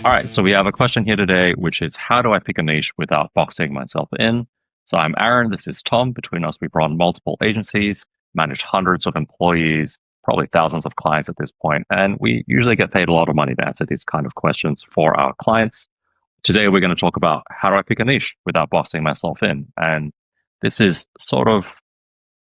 All right, so we have a question here today, which is how do I pick a niche without boxing myself in? So I'm Aaron, this is Tom. Between us, we've run multiple agencies, managed hundreds of employees, probably thousands of clients at this point, and we usually get paid a lot of money to answer these kind of questions for our clients. Today, we're going to talk about how do I pick a niche without boxing myself in? And this is sort of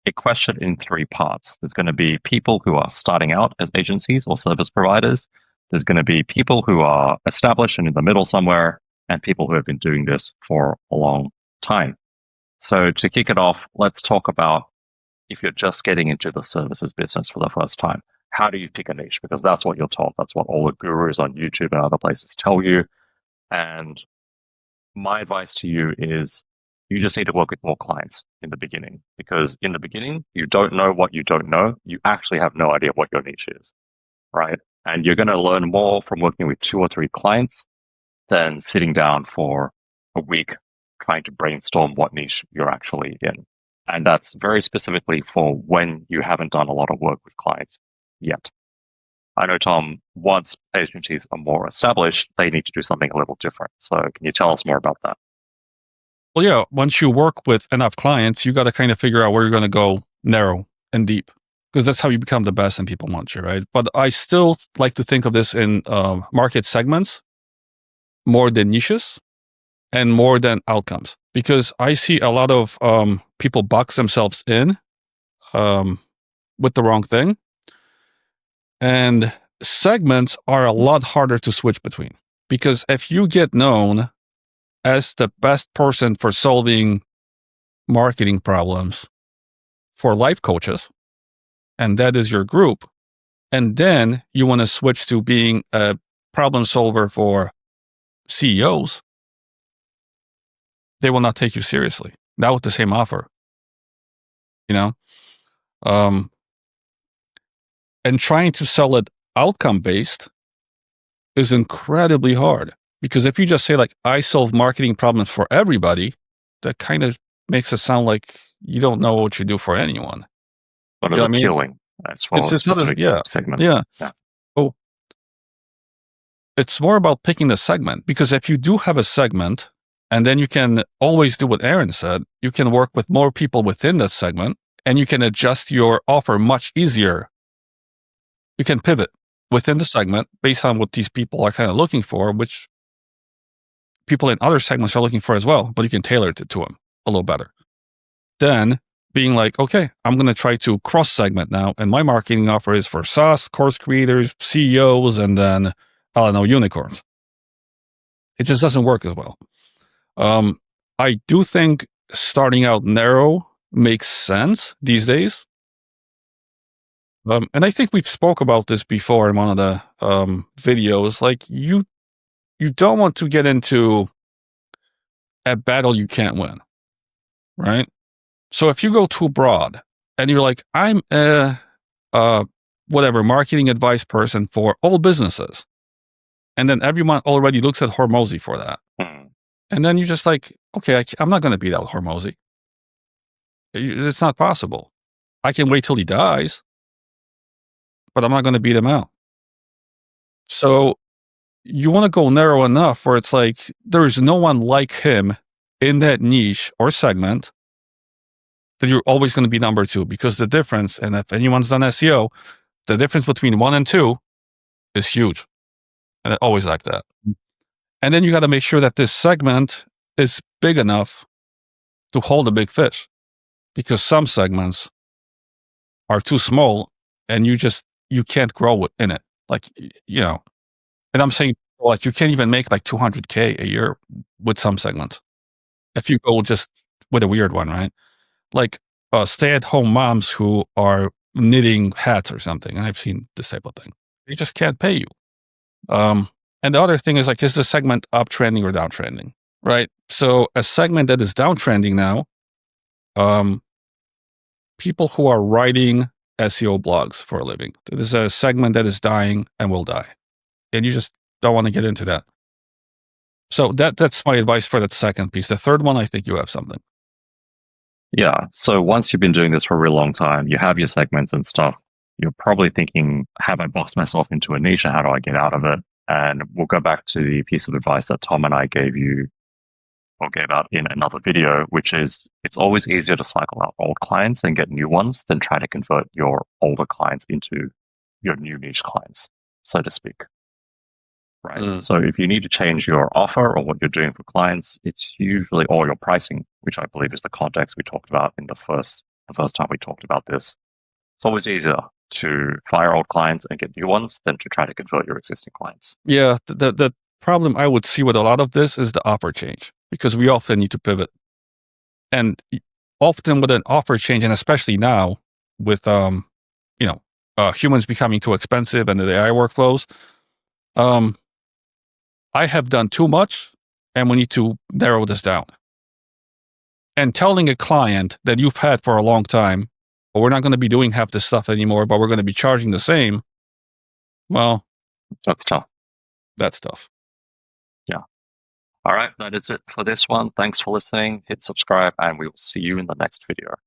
a question in three parts. There's going to be people who are starting out as agencies or service providers. There's going to be people who are established and in the middle somewhere, and people who have been doing this for a long time. So to kick it off, let's talk about if you're just getting into the services business for the first time. How do you pick a niche? Because that's what you're taught. That's what all the gurus on YouTube and other places tell you. And my advice to you is you just need to work with more clients in the beginning, because in the beginning, you don't know what you don't know. You actually have no idea what your niche is, right? And you're going to learn more from working with 2 or 3 clients than sitting down for a week trying to brainstorm what niche you're actually in. And that's very specifically for when you haven't done a lot of work with clients yet. I know, Tom, once agencies are more established, they need to do something a little different. So can you tell us more about that? Well, yeah, once you work with enough clients, you got to kind of figure out where you're going to go narrow and deep, because that's how you become the best and people want you, right? But I still like to think of this in market segments more than niches and more than outcomes, because I see a lot of people box themselves in with the wrong thing. And segments are a lot harder to switch between, because if you get known as the best person for solving marketing problems for life coaches, and that is your group, and then you want to switch to being a problem solver for CEOs, they will not take you seriously. Not with the same offer, you know? And trying to sell it outcome based is incredibly hard, because if you just say like, I solve marketing problems for everybody, that kind of makes it sound like you don't know what you do for anyone. What You is know what I mean? appealing as well as It's not as, specific yeah, segment? yeah. Yeah. Oh, it's more about picking the segment, because if you do have a segment, and then you can always do what Aaron said, you can work with more people within that segment, and you can adjust your offer much easier. You can pivot within the segment based on what these people are kind of looking for, which people in other segments are looking for as well, but you can tailor it to them a little better. Then being like, okay, I'm going to try to cross segment now. And my marketing offer is for SaaS, course creators, CEOs, and then, I don't know, unicorns. It just doesn't work as well. I do think starting out narrow makes sense these days. And I think we've spoke about this before in one of the videos. Like you don't want to get into a battle you can't win, right? So if you go too broad and you're like, I'm a whatever marketing advice person for all businesses, and then everyone already looks at Hormozi for that, and then you're just like, okay, I'm not going to beat out Hormozi. It's not possible. I can wait till he dies, but I'm not going to beat him out. So you want to go narrow enough where it's like there's no one like him in that niche or segment that you're always going to be number 2, because the difference, and if anyone's done SEO, the difference between 1 and 2 is huge. And it's always like that. And then you got to make sure that this segment is big enough to hold a big fish, because some segments are too small and you can't grow in it. Like, you know, and I'm saying like you can't even make like 200K a year with some segments if you go just with a weird one, right? Like stay-at-home moms who are knitting hats or something. And I've seen this type of thing. They just can't pay you. And the other thing is like, is the segment uptrending or downtrending, right? So a segment that is downtrending now, people who are writing SEO blogs for a living, it is a segment that is dying and will die. And you just don't want to get into that. So that's my advice for that second piece. The third one, I think you have something. Yeah. So once you've been doing this for a really long time, you have your segments and stuff. You're probably thinking, have I boxed myself into a niche? How do I get out of it? And we'll go back to the piece of advice that Tom and I gave you or gave out in another video, which is it's always easier to cycle out old clients and get new ones than try to convert your older clients into your new niche clients, so to speak. Right. So if you need to change your offer or what you're doing for clients, it's usually, or your pricing, which I believe is the context we talked about in the first time we talked about this. It's always easier to fire old clients and get new ones than to try to convert your existing clients. Yeah, the problem I would see with a lot of this is the offer change, because we often need to pivot. And often with an offer change, and especially now with humans becoming too expensive and the AI workflows, I have done too much, and we need to narrow this down. And telling a client that you've had for a long time, well, we're not going to be doing half this stuff anymore, but we're going to be charging the same. Well, that's tough. That's tough. Yeah. All right. That is it for this one. Thanks for listening. Hit subscribe, and we will see you in the next video.